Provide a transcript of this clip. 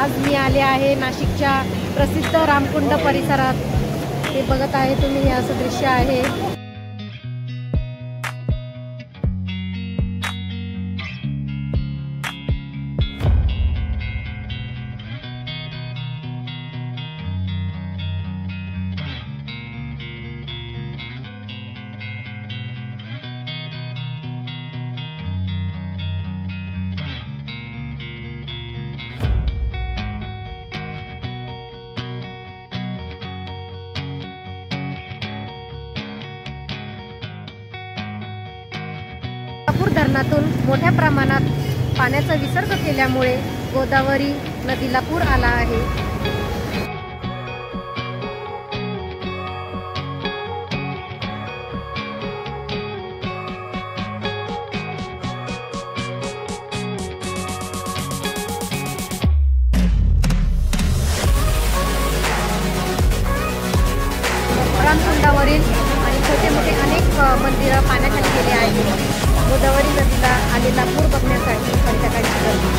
आज मी आले आहे नाशिकच्या प्रसिद्ध रामकुंड परिसरात। हे बघत आहे तुम्ही, हे असं दृश्य आहे। नागपूर धरणातून मोठ्या प्रमाणात पाण्याचा विसर्ग केल्यामुळे गोदावरी नदीला पूर आला आहे। रामकुंडावरील आणि छोटे मोठे अनेक मंदिरं पाण्याखाली गेले आहेत। गोदावरी नदीला आलेला पूर बघण्यासाठी पर्यटकांची गर्दी।